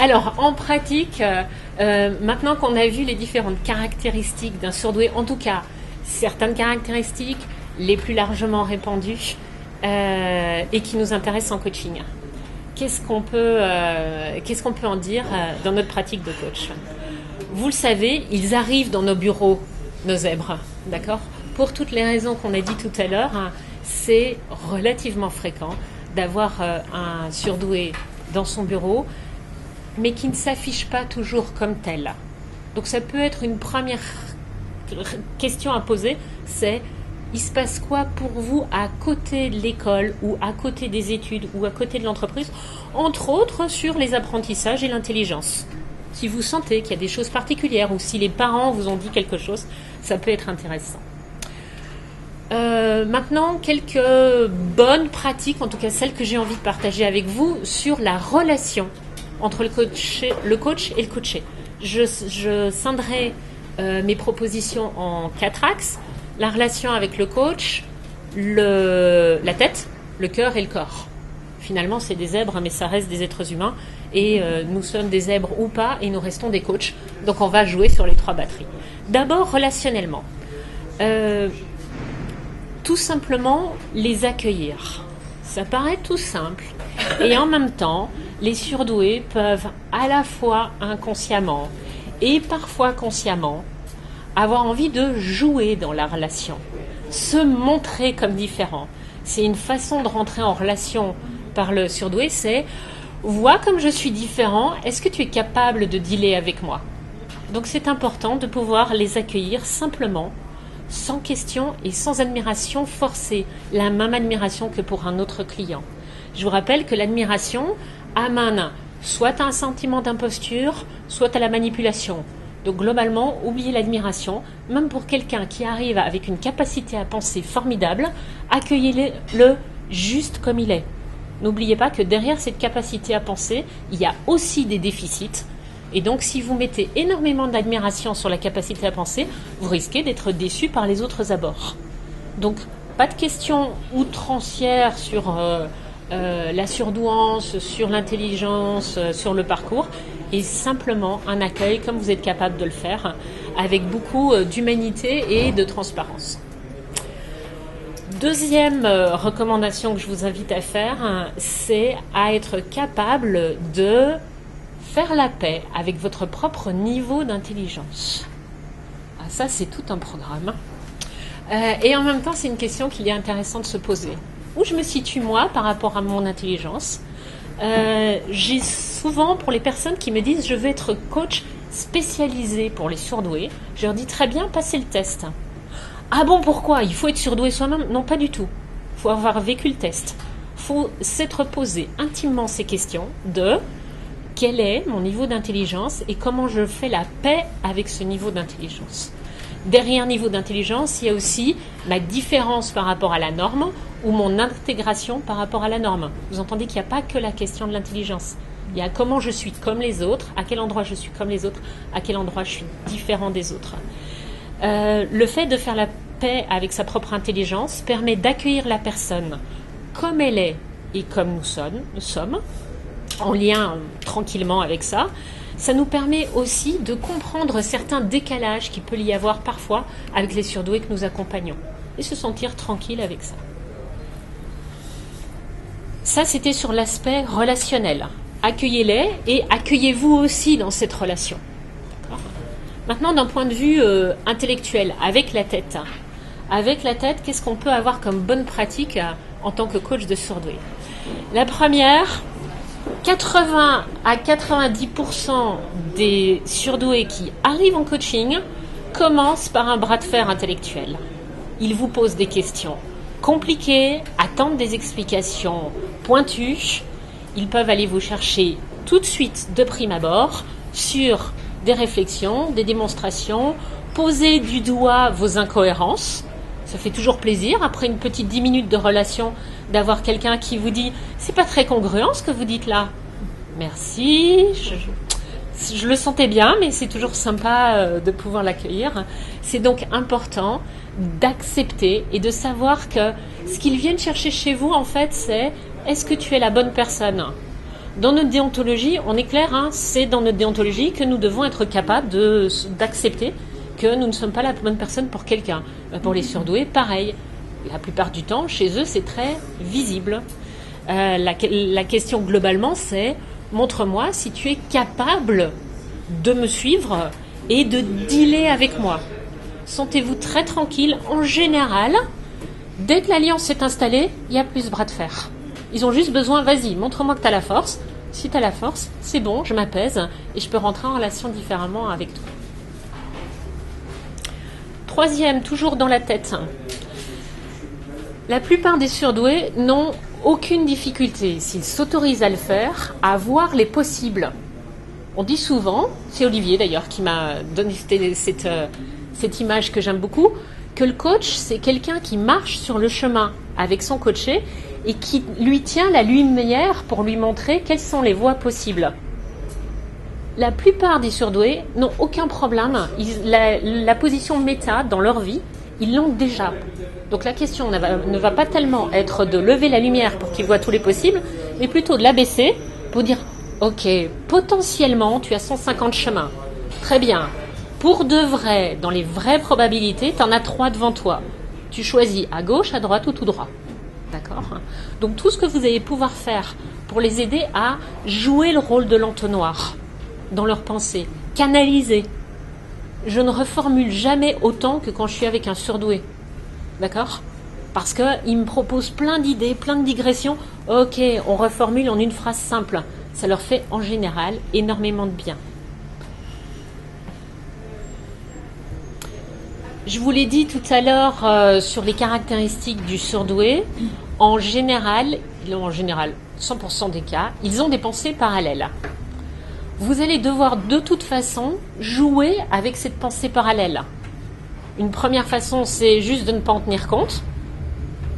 Alors, en pratique, maintenant qu'on a vu les différentes caractéristiques d'un surdoué, en tout cas, certaines caractéristiques les plus largement répandues et qui nous intéressent en coaching, qu'est-ce qu'on peut en dire dans notre pratique de coach? Vous le savez, ils arrivent dans nos bureaux, nos zèbres, d'accord? Pour toutes les raisons qu'on a dit tout à l'heure, c'est relativement fréquent d'avoir un surdoué dans son bureau, mais qui ne s'affiche pas toujours comme tel. Donc ça peut être une première question à poser, c'est: il se passe quoi pour vous à côté de l'école ou à côté des études ou à côté de l'entreprise, entre autres sur les apprentissages et l'intelligence? Si vous sentez qu'il y a des choses particulières ou si les parents vous ont dit quelque chose, ça peut être intéressant. Maintenant, quelques bonnes pratiques, en tout cas celles que j'ai envie de partager avec vous, sur la relation entre le coach et le coaché. Je scinderai mes propositions en 4 axes: la relation avec le coach, la tête, le cœur et le corps. Finalement, c'est des zèbres, mais ça reste des êtres humains. Et nous sommes des zèbres ou pas, et nous restons des coachs. Donc on va jouer sur les 3 batteries. D'abord, relationnellement. Tout simplement les accueillir. Ça paraît tout simple. Et en même temps, les surdoués peuvent à la fois inconsciemment et parfois consciemment avoir envie de jouer dans la relation, se montrer comme différent. C'est une façon de rentrer en relation par le surdoué, c'est: vois comme je suis différent, est-ce que tu es capable de dealer avec moi? Donc c'est important de pouvoir les accueillir simplement, sans question et sans admiration forcée, la même admiration que pour un autre client. Je vous rappelle que l'admiration amène soit à un sentiment d'imposture, soit à la manipulation. Donc globalement, oubliez l'admiration, même pour quelqu'un qui arrive avec une capacité à penser formidable, accueillez-le juste comme il est. N'oubliez pas que derrière cette capacité à penser, il y a aussi des déficits. Et donc, si vous mettez énormément d'admiration sur la capacité à penser, vous risquez d'être déçu par les autres abords. Donc, pas de questions outrancières sur la surdouance, sur l'intelligence, sur le parcours, et simplement un accueil comme vous êtes capable de le faire, avec beaucoup d'humanité et de transparence. Deuxième recommandation que je vous invite à faire, c'est à être capable de faire la paix avec votre propre niveau d'intelligence. Ah, ça, c'est tout un programme. Et en même temps, c'est une question qu'il est intéressant de se poser. Où je me situe, moi, par rapport à mon intelligence? J'ai souvent, pour les personnes qui me disent « je veux être coach spécialisé pour les surdoués », je leur dis « très bien, passez le test ». Ah bon, pourquoi? Il faut être surdoué soi-même? Non, pas du tout. Il faut avoir vécu le test. Il faut s'être posé intimement ces questions de quel est mon niveau d'intelligence et comment je fais la paix avec ce niveau d'intelligence. Derrière niveau d'intelligence, il y a aussi ma différence par rapport à la norme ou mon intégration par rapport à la norme. Vous entendez qu'il n'y a pas que la question de l'intelligence. Il y a comment je suis comme les autres, à quel endroit je suis comme les autres, à quel endroit je suis différent des autres. Le fait de faire la paix avec sa propre intelligence permet d'accueillir la personne comme elle est et comme nous sommes, en lien tranquillement avec ça. Ça nous permet aussi de comprendre certains décalages qu'il peut y avoir parfois avec les surdoués que nous accompagnons et se sentir tranquille avec ça. Ça, c'était sur l'aspect relationnel. Accueillez-les et accueillez-vous aussi dans cette relation. Maintenant, d'un point de vue intellectuel, avec la tête. Avec la tête, qu'est-ce qu'on peut avoir comme bonne pratique en tant que coach de surdoué? La première, 80 à 90% des surdoués qui arrivent en coaching commencent par un bras de fer intellectuel. Ils vous posent des questions compliquées, attendent des explications pointues. Ils peuvent aller vous chercher tout de suite de prime abord sur des réflexions, des démonstrations, poser du doigt vos incohérences. Ça fait toujours plaisir, après une petite 10 minutes de relation, d'avoir quelqu'un qui vous dit « c'est pas très congruent ce que vous dites là ». Merci, je le sentais bien, mais c'est toujours sympa de pouvoir l'accueillir. C'est donc important d'accepter et de savoir que ce qu'ils viennent chercher chez vous, en fait, c'est « est-ce que tu es la bonne personne ?» Dans notre déontologie, on est clair, hein, c'est dans notre déontologie que nous devons être capables d'accepter que nous ne sommes pas la bonne personne pour quelqu'un. Pour les surdoués, pareil. La plupart du temps, chez eux, c'est très visible. La question globalement, c'est montre-moi si tu es capable de me suivre et de dealer avec moi. Sentez-vous très tranquille. En général, dès que l'alliance s'est installée, il n'y a plus de bras de fer. Ils ont juste besoin, vas-y, montre-moi que tu as la force. Si tu as la force, c'est bon, je m'apaise et je peux rentrer en relation différemment avec toi. Troisième, toujours dans la tête. La plupart des surdoués n'ont aucune difficulté, s'ils s'autorisent à le faire, à voir les possibles. On dit souvent, c'est Olivier d'ailleurs qui m'a donné cette image que j'aime beaucoup, que le coach, c'est quelqu'un qui marche sur le chemin avec son coaché et qui lui tient la lumière pour lui montrer quelles sont les voies possibles. La plupart des surdoués n'ont aucun problème. La position méta dans leur vie, ils l'ont déjà. Donc la question ne va pas tellement être de lever la lumière pour qu'ils voient tous les possibles, mais plutôt de l'abaisser pour dire « Ok, potentiellement, tu as 150 chemins. Très bien. Pour de vrai, dans les vraies probabilités, tu en as 3 devant toi. Tu choisis à gauche, à droite ou tout droit. » D'accord ? Donc tout ce que vous allez pouvoir faire pour les aider à jouer le rôle de l'entonnoir dans leur pensée, canaliser. Je ne reformule jamais autant que quand je suis avec un surdoué. D'accord ? Parce qu'il me propose plein d'idées, plein de digressions. Ok, on reformule en une phrase simple. Ça leur fait en général énormément de bien. Je vous l'ai dit tout à l'heure sur les caractéristiques du surdoué. En général, 100% des cas, ils ont des pensées parallèles. Vous allez devoir de toute façon jouer avec cette pensée parallèle. Une première façon, c'est juste de ne pas en tenir compte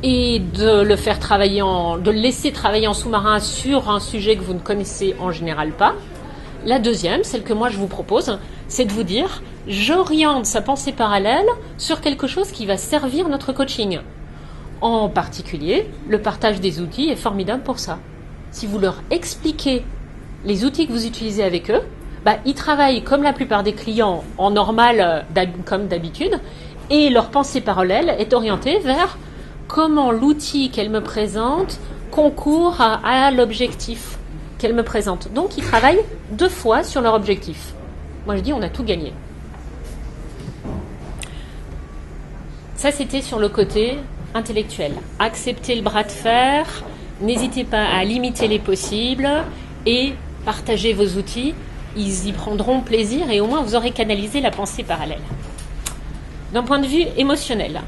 et de le faire travailler de le laisser travailler en sous-marin sur un sujet que vous ne connaissez en général pas. La deuxième, celle que moi je vous propose, c'est de vous dire j'oriente sa pensée parallèle sur quelque chose qui va servir notre coaching. En particulier, le partage des outils est formidable pour ça. Si vous leur expliquez les outils que vous utilisez avec eux, ils travaillent comme la plupart des clients en normal, comme d'habitude, et leur pensée parallèle est orientée vers comment l'outil qu'elle me présente concourt à l'objectif qu'elle me présente. Donc, ils travaillent 2 fois sur leur objectif. Moi, je dis, on a tout gagné. Ça, c'était sur le côté intellectuel. Acceptez le bras de fer, n'hésitez pas à limiter les possibles et partagez vos outils. Ils y prendront plaisir et au moins vous aurez canalisé la pensée parallèle. D'un point de vue émotionnel,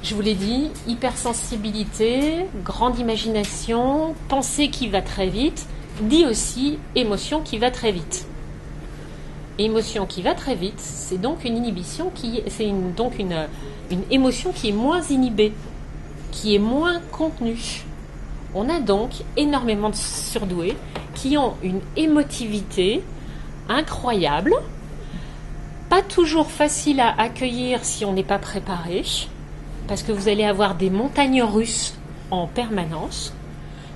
je vous l'ai dit, hypersensibilité, grande imagination, pensée qui va très vite, dit aussi émotion qui va très vite. Émotion qui va très vite, c'est donc une inhibition une émotion qui est moins inhibée, qui est moins contenue. On a donc énormément de surdoués qui ont une émotivité incroyable, pas toujours facile à accueillir si on n'est pas préparé, parce que vous allez avoir des montagnes russes en permanence,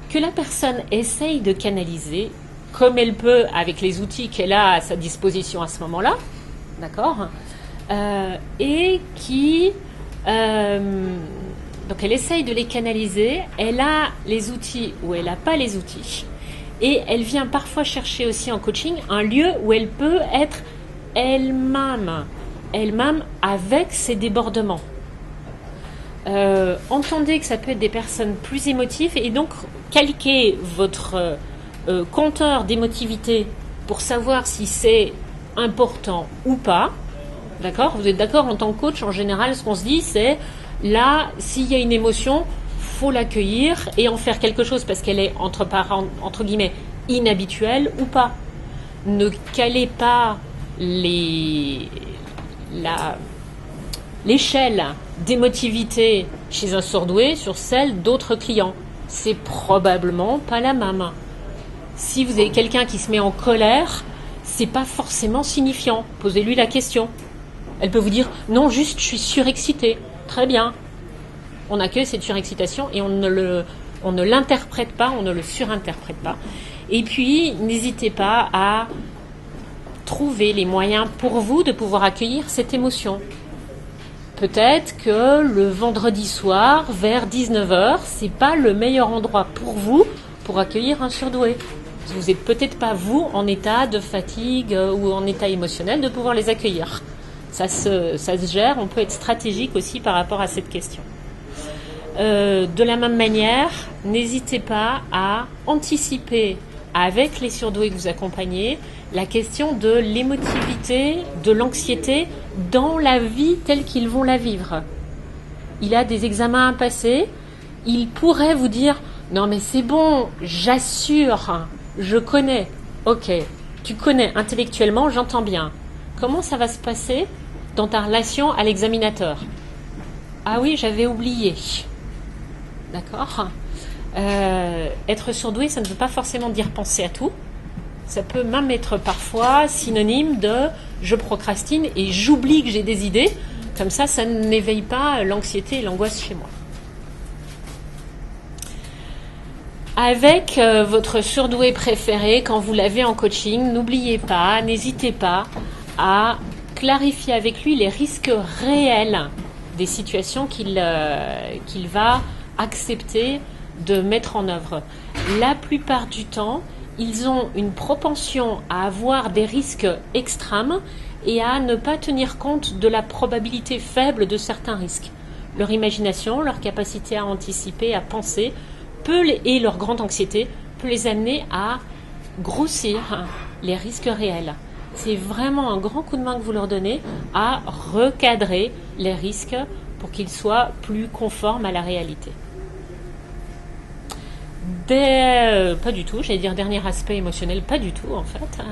que la personne essaye de canaliser comme elle peut avec les outils qu'elle a à sa disposition à ce moment-là, d'accord, et qui... donc elle essaye de les canaliser, elle a les outils ou elle n'a pas les outils. Et elle vient parfois chercher aussi en coaching un lieu où elle peut être elle-même avec ses débordements. Entendez que ça peut être des personnes plus émotives et donc calquez votre compteur d'émotivité pour savoir si c'est important ou pas. D'accord ? Vous êtes d'accord, en tant que coach, en général, ce qu'on se dit, c'est là, s'il y a une émotion, faut l'accueillir et en faire quelque chose parce qu'elle est entre guillemets inhabituelle ou pas. Ne calez pas l'échelle d'émotivité chez un surdoué sur celle d'autres clients. C'est probablement pas la même. Si vous avez quelqu'un qui se met en colère, c'est pas forcément signifiant. Posez-lui la question. Elle peut vous dire non, juste je suis surexcitée. Très bien. On accueille cette surexcitation et on ne On ne l'interprète pas, on ne le surinterprète pas. Et puis, n'hésitez pas à trouver les moyens pour vous de pouvoir accueillir cette émotion. Peut-être que le vendredi soir, vers 19h, c'est pas le meilleur endroit pour vous pour accueillir un surdoué. Vous n'êtes peut-être pas, vous, en état de fatigue ou en état émotionnel de pouvoir les accueillir. Ça se gère, on peut être stratégique aussi par rapport à cette question. De la même manière, n'hésitez pas à anticiper avec les surdoués que vous accompagnez la question de l'émotivité, de l'anxiété dans la vie telle qu'ils vont la vivre. Il a des examens à passer, il pourrait vous dire « Non mais c'est bon, j'assure, je connais. » Ok, tu connais intellectuellement, j'entends bien. Comment ça va se passer dans ta relation à l'examinateur? Ah oui, j'avais oublié. D'accord. Être surdoué, ça ne veut pas forcément dire penser à tout. Ça peut même être parfois synonyme de je procrastine et j'oublie que j'ai des idées. Comme ça n'éveille pas l'anxiété et l'angoisse chez moi. Avec votre surdoué préféré, quand vous l'avez en coaching, n'hésitez pas à clarifier avec lui les risques réels des situations qu'il va accepter de mettre en œuvre. La plupart du temps, ils ont une propension à avoir des risques extrêmes et à ne pas tenir compte de la probabilité faible de certains risques. Leur imagination, leur capacité à anticiper, à penser, et leur grande anxiété peut les amener à grossir les risques réels. C'est vraiment un grand coup de main que vous leur donnez à recadrer les risques pour qu'ils soient plus conformes à la réalité. Pas du tout, j'allais dire dernier aspect émotionnel, pas du tout en fait.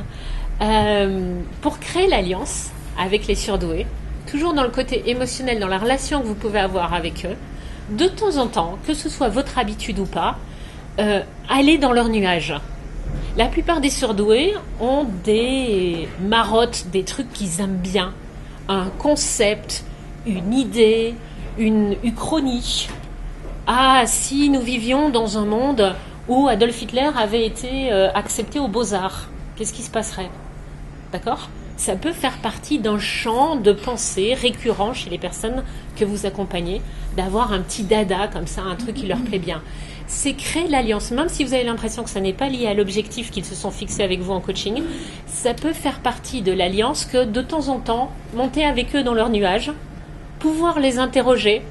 Pour créer l'alliance avec les surdoués, toujours dans le côté émotionnel, dans la relation que vous pouvez avoir avec eux, de temps en temps, que ce soit votre habitude ou pas, allez dans leur nuage. La plupart des surdoués ont des marottes, des trucs qu'ils aiment bien, un concept, une idée, une uchronie. Ah, si nous vivions dans un monde où Adolf Hitler avait été accepté aux Beaux-Arts, qu'est-ce qui se passerait? D'accord? Ça peut faire partie d'un champ de pensée récurrent chez les personnes que vous accompagnez, d'avoir un petit dada comme ça, un truc qui leur plaît bien. C'est créer l'alliance, même si vous avez l'impression que ça n'est pas lié à l'objectif qu'ils se sont fixés avec vous en coaching, ça peut faire partie de l'alliance que de temps en temps, monter avec eux dans leur nuage, pouvoir les interroger.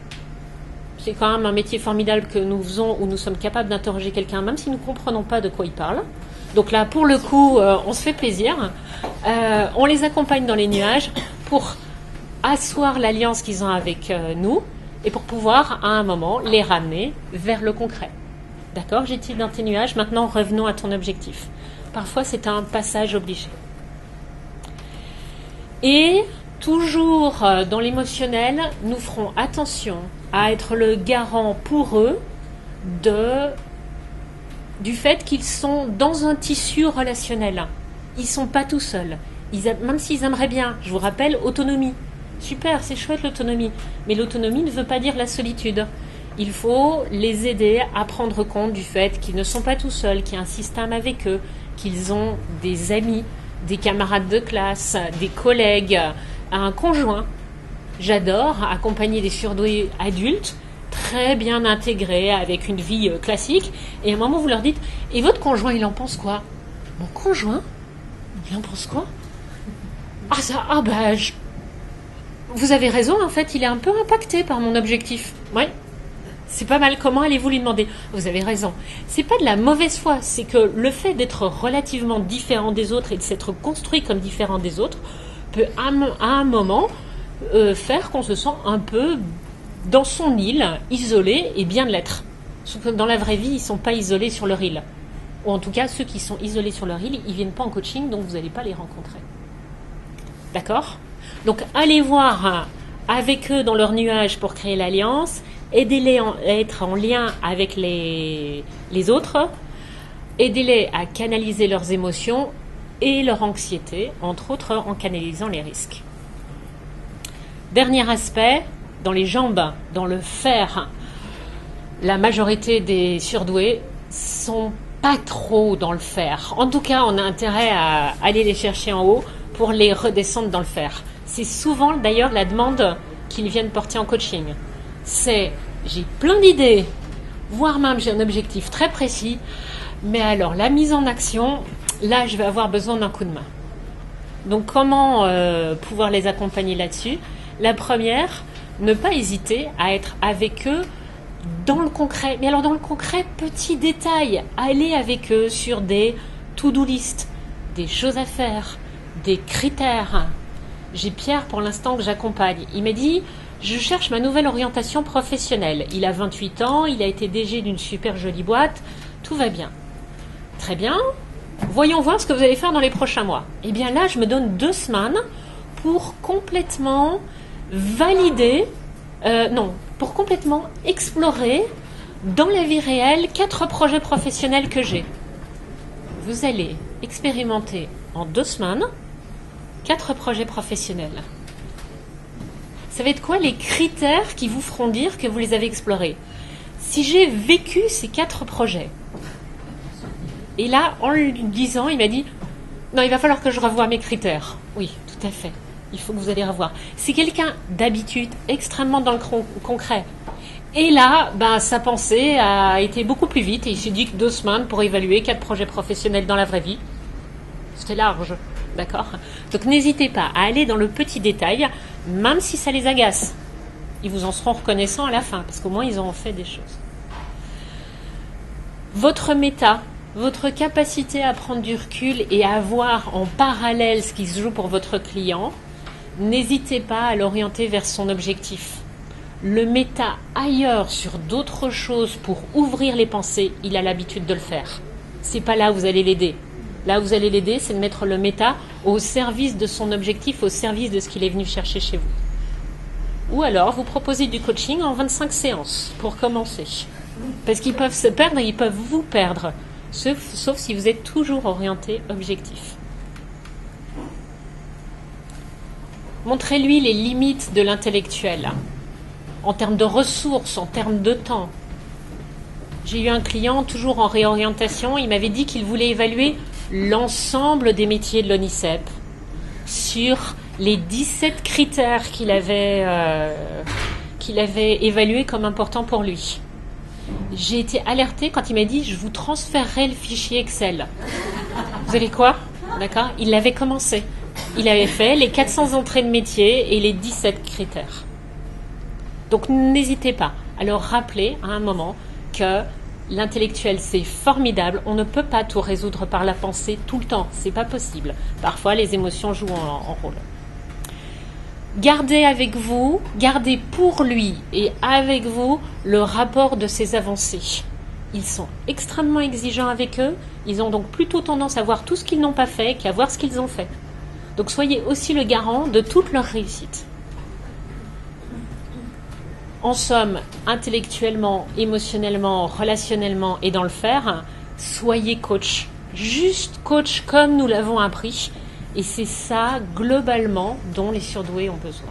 C'est quand même un métier formidable que nous faisons où nous sommes capables d'interroger quelqu'un même si nous ne comprenons pas de quoi il parle. Donc là, pour le coup, on se fait plaisir. On les accompagne dans les nuages pour asseoir l'alliance qu'ils ont avec nous et pour pouvoir, à un moment, les ramener vers le concret. D'accord, j'étais dans tes nuages, maintenant revenons à ton objectif. Parfois, c'est un passage obligé. Et toujours dans l'émotionnel, nous ferons attention à être le garant pour eux du fait qu'ils sont dans un tissu relationnel. Ils ne sont pas tout seuls. Même s'ils aimeraient bien, je vous rappelle, autonomie. Super, c'est chouette l'autonomie. Mais l'autonomie ne veut pas dire la solitude. Il faut les aider à prendre compte du fait qu'ils ne sont pas tout seuls, qu'il y a un système avec eux, qu'ils ont des amis, des camarades de classe, des collègues, un conjoint. J'adore accompagner des surdoués adultes très bien intégrés avec une vie classique. Et à un moment, vous leur dites « Et votre conjoint, il en pense quoi ?»« Mon conjoint, il en pense quoi ?»« vous avez raison, en fait, il est un peu impacté par mon objectif. » Oui, c'est pas mal. Comment allez-vous lui demander ? Vous avez raison. C'est pas de la mauvaise foi, c'est que le fait d'être relativement différent des autres et de s'être construit comme différent des autres peut à un moment faire qu'on se sent un peu dans son île, isolé et bien de l'être. Sauf que dans la vraie vie, ils ne sont pas isolés sur leur île. Ou en tout cas, ceux qui sont isolés sur leur île, ils ne viennent pas en coaching, donc vous n'allez pas les rencontrer. D'accord ? Donc, allez voir avec eux dans leur nuage pour créer l'alliance, aidez-les à être en lien avec les autres, aidez-les à canaliser leurs émotions et leur anxiété, entre autres en canalisant les risques. Dernier aspect, dans les jambes, dans le faire. la majorité des surdoués sont pas trop dans le faire. En tout cas, on a intérêt à aller les chercher en haut pour les redescendre dans le faire. C'est souvent d'ailleurs la demande qu'ils viennent porter en coaching. C'est j'ai plein d'idées, voire même j'ai un objectif très précis, mais alors la mise en action, là je vais avoir besoin d'un coup de main. Donc comment pouvoir les accompagner là-dessus? La première, ne pas hésiter à être avec eux dans le concret. Mais alors dans le concret, petit détail, aller avec eux sur des to-do list, des choses à faire, des critères. J'ai Pierre pour l'instant que j'accompagne. Il m'a dit, je cherche ma nouvelle orientation professionnelle. Il a 28 ans, il a été DG d'une super jolie boîte, tout va bien. Très bien, voyons voir ce que vous allez faire dans les prochains mois. Eh bien là, je me donne 2 semaines pour complètement valider, pour complètement explorer dans la vie réelle 4 projets professionnels que j'ai. Vous allez expérimenter en 2 semaines 4 projets professionnels. Ça va être quoi les critères qui vous feront dire que vous les avez explorés? Si j'ai vécu ces 4 projets, et là, en lui disant, il m'a dit, non, il va falloir que je revoie mes critères. Oui, tout à fait. Il faut que vous allez revoir. C'est quelqu'un d'habitude extrêmement dans le concret. Et là, sa pensée a été beaucoup plus vite et il s'est dit que 2 semaines pour évaluer 4 projets professionnels dans la vraie vie, c'était large, d'accord? Donc n'hésitez pas à aller dans le petit détail, même si ça les agace. Ils vous en seront reconnaissants à la fin, parce qu'au moins ils auront fait des choses. Votre méta, votre capacité à prendre du recul et à voir en parallèle ce qui se joue pour votre client, n'hésitez pas à l'orienter vers son objectif. Le méta ailleurs sur d'autres choses pour ouvrir les pensées, il a l'habitude de le faire. C'est pas là où vous allez l'aider. Là où vous allez l'aider, c'est de mettre le méta au service de son objectif, au service de ce qu'il est venu chercher chez vous. Ou alors, vous proposez du coaching en 25 séances pour commencer. Parce qu'ils peuvent se perdre et ils peuvent vous perdre. Sauf si vous êtes toujours orienté objectif. Montrez-lui les limites de l'intellectuel. En termes de ressources, en termes de temps. J'ai eu un client toujours en réorientation, il m'avait dit qu'il voulait évaluer l'ensemble des métiers de l'ONICEP sur les 17 critères qu'il avait évalués comme importants pour lui. J'ai été alertée quand il m'a dit « je vous transférerai le fichier Excel ». Vous savez quoi? D'accord? Il l'avait commencé. Il avait fait les 400 entrées de métier et les 17 critères. Donc n'hésitez pas à leur rappeler à un moment que l'intellectuel c'est formidable, on ne peut pas tout résoudre par la pensée tout le temps, c'est pas possible. Parfois les émotions jouent en rôle. Gardez avec vous, gardez pour lui et avec vous le rapport de ses avancées. Ils sont extrêmement exigeants avec eux, ils ont donc plutôt tendance à voir tout ce qu'ils n'ont pas fait qu'à voir ce qu'ils ont fait. Donc soyez aussi le garant de toute leur réussite. En somme, intellectuellement, émotionnellement, relationnellement et dans le faire, soyez coach. Juste coach comme nous l'avons appris. Et c'est ça, globalement, dont les surdoués ont besoin.